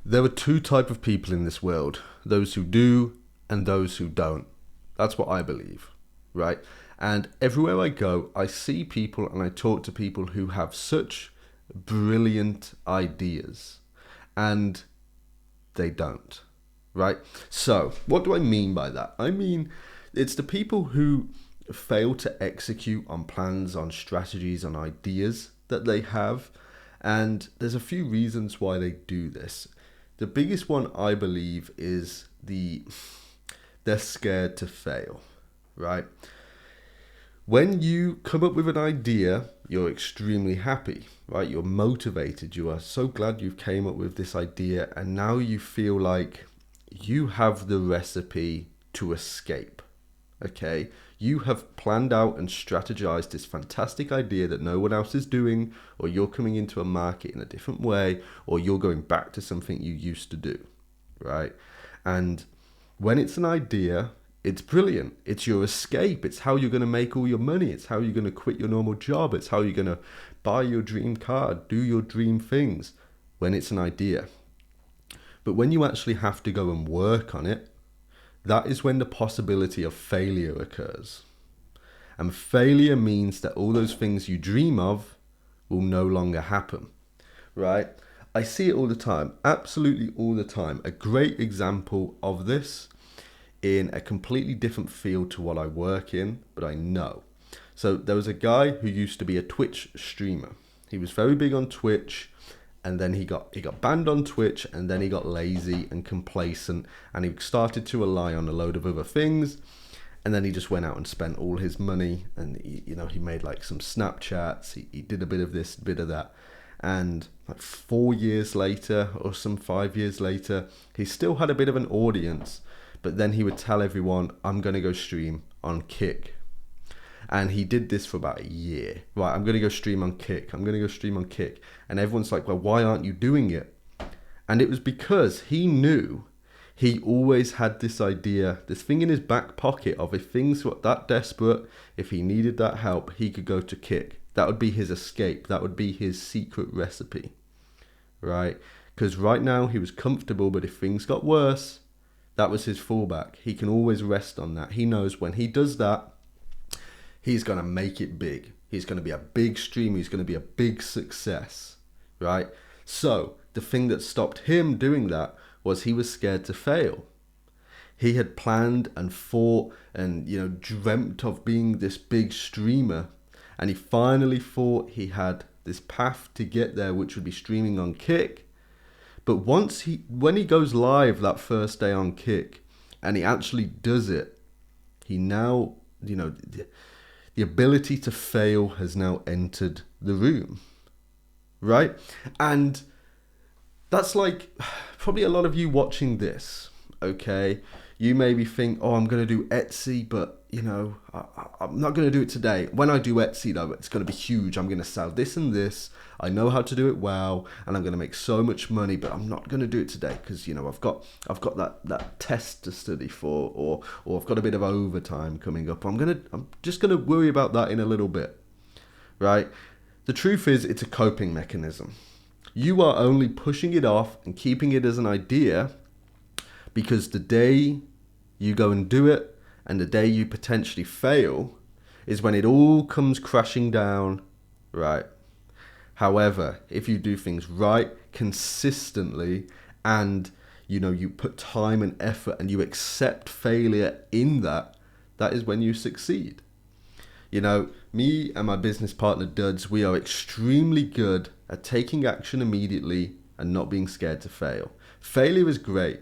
There are two types of people in this world, those who do and those who don't. That's what I believe, right? And everywhere I go, I see people and I talk to people who have such brilliant ideas and they don't, right? So what do I mean by that? I mean, it's the people who fail to execute on plans, on strategies, on ideas that they have. And there's a few reasons why they do this. The biggest one, I believe, is they're scared to fail, right? When you come up with an idea, you're extremely happy, right? You're motivated. You are so glad you've came up with this idea, and now you feel like you have the recipe to escape, okay? You have planned out and strategized this fantastic idea that no one else is doing, or you're coming into a market in a different way, or you're going back to something you used to do, right? And when it's an idea, it's brilliant. It's your escape. It's how you're going to make all your money. It's how you're going to quit your normal job. It's how you're going to buy your dream car, do your dream things when it's an idea. But when you actually have to go and work on it, that is when the possibility of failure occurs. And failure means that all those things you dream of will no longer happen, right? I see it all the time, absolutely all the time. A great example of this in a completely different field to what I work in, but I know. So there was a guy who used to be a Twitch streamer. He was very big on Twitch, and then he got banned on Twitch, and then he got lazy and complacent, and he started to rely on a load of other things, and then he just went out and spent all his money, and he made like some Snapchats, he did a bit of this, a bit of that, and like 4 years later, or some 5 years later, he still had a bit of an audience, but then he would tell everyone, I'm going to go stream on Kick. And he did this for about a year. Right, I'm going to go stream on Kick. I'm going to go stream on Kick. And everyone's like, well, why aren't you doing it? And it was because he knew he always had this idea, this thing in his back pocket of if things were that desperate, if he needed that help, he could go to Kick. That would be his escape. That would be his secret recipe, right? Because right now he was comfortable, but if things got worse, that was his fallback. He can always rest on that. He knows when he does that, he's going to make it big. He's going to be a big streamer. He's going to be a big success, right? So the thing that stopped him doing that was he was scared to fail. He had planned and fought and, dreamt of being this big streamer. And he finally thought he had this path to get there, which would be streaming on Kick. But when he goes live that first day on Kick and he actually does it, he now, the ability to fail has now entered the room, right? And that's like probably a lot of you watching this, okay? You maybe think, oh, I'm going to do Etsy, but, I'm not going to do it today. When I do Etsy, though, it's going to be huge. I'm going to sell this and this. I know how to do it well, and I'm going to make so much money, but I'm not going to do it today because, I've got that test to study for, or I've got a bit of overtime coming up. I'm just going to worry about that in a little bit, right? The truth is, it's a coping mechanism. You are only pushing it off and keeping it as an idea because the day you go and do it and the day you potentially fail is when it all comes crashing down, right? However, if you do things right, consistently, and you put time and effort and you accept failure in that is when you succeed. Me and my business partner Duds, we are extremely good at taking action immediately and not being scared to fail. Failure is great.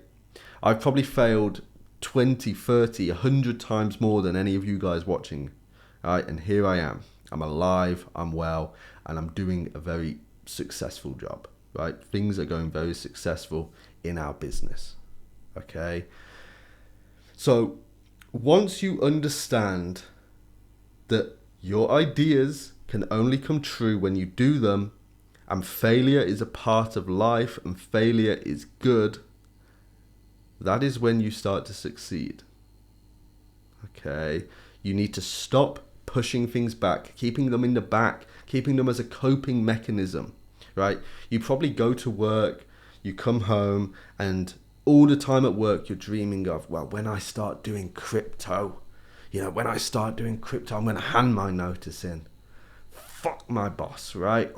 I've probably failed 20, 30, 100 times more than any of you guys watching. All right, and here I am. I'm alive, I'm well, and I'm doing a very successful job, right? Things are going very successful in our business, okay? So once you understand that your ideas can only come true when you do them, and failure is a part of life and failure is good, that is when you start to succeed, okay? You need to stop pushing things back, keeping them in the back, keeping them as a coping mechanism, right? You probably go to work, you come home and all the time at work you're dreaming of, well, when I start doing crypto, when I start doing crypto, I'm going to hand my notice in. Fuck my boss, right?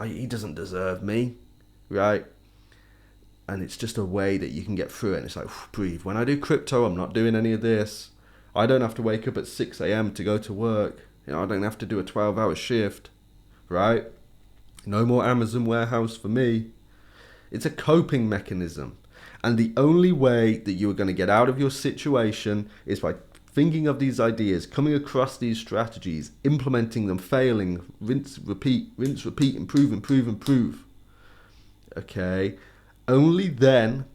He doesn't deserve me, right? And it's just a way that you can get through it. And it's like, breathe. When I do crypto, I'm not doing any of this. I don't have to wake up at 6 a.m. to go to work. I don't have to do a 12-hour shift, right? No more Amazon warehouse for me. It's a coping mechanism. And the only way that you are going to get out of your situation is by thinking of these ideas, coming across these strategies, implementing them, failing, rinse, repeat, improve, improve, improve. Okay? Only then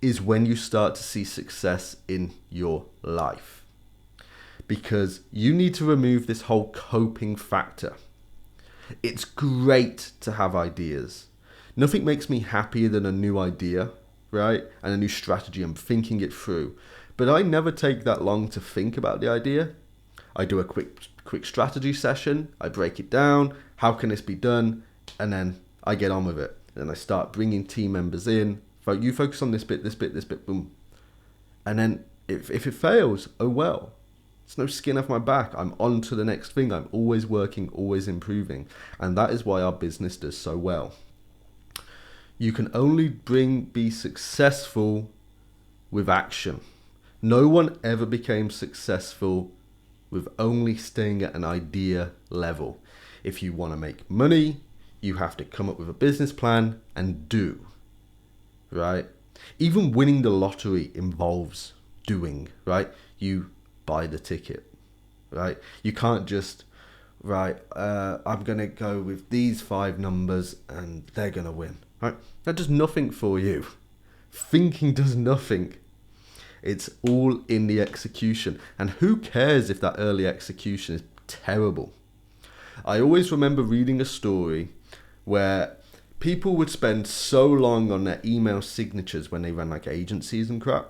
is when you start to see success in your life. Because you need to remove this whole coping factor. It's great to have ideas. Nothing makes me happier than a new idea, right? And a new strategy. I'm thinking it through. But I never take that long to think about the idea. I do a quick strategy session. I break it down. How can this be done? And then I get on with it. Then I start bringing team members in. You focus on this bit, boom. And then if it fails, oh well. It's no skin off my back. I'm on to the next thing. I'm always working, always improving. And that is why our business does so well. You can only be successful with action. No one ever became successful with only staying at an idea level. If you want to make money, you have to come up with a business plan and do, right? Even winning the lottery involves doing, right? You buy the ticket, right? You can't just, I'm going to go with these 5 numbers and they're going to win, right? That does nothing for you. Thinking does nothing. It's all in the execution. And who cares if that early execution is terrible? I always remember reading a story where people would spend so long on their email signatures when they ran like agencies and crap.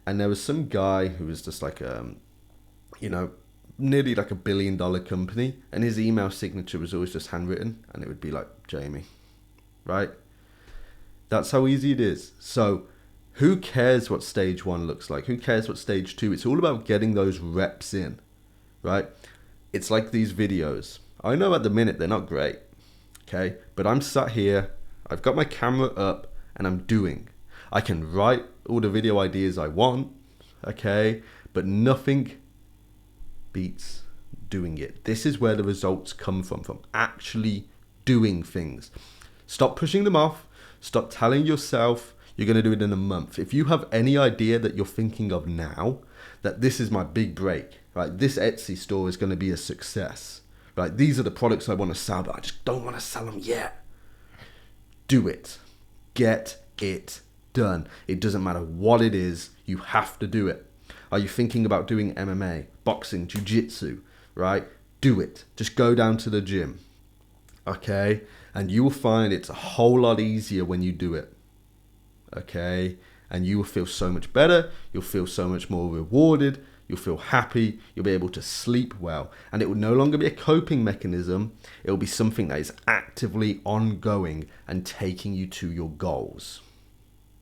And there was some guy who was just like, nearly like $1 billion company. And his email signature was always just handwritten. And it would be like, Jamie, right? That's how easy it is. So who cares what stage 1 looks like? Who cares what stage 2? It's all about getting those reps in, right? It's like these videos. I know at the minute they're not great, okay? But I'm sat here, I've got my camera up, and I'm doing. I can write all the video ideas I want, okay? But nothing beats doing it. This is where the results come from actually doing things. Stop pushing them off. Stop telling yourself you're going to do it in a month. If you have any idea that you're thinking of now, that this is my big break, right? This Etsy store is going to be a success, right? These are the products I want to sell, but I just don't want to sell them yet. Do it. Get it done. It doesn't matter what it is. You have to do it. Are you thinking about doing MMA, boxing, jiu-jitsu, right? Do it. Just go down to the gym, okay? And you will find it's a whole lot easier when you do it. Okay, and you will feel so much better, you'll feel so much more rewarded, you'll feel happy, you'll be able to sleep well, and it will no longer be a coping mechanism, it will be something that is actively ongoing and taking you to your goals.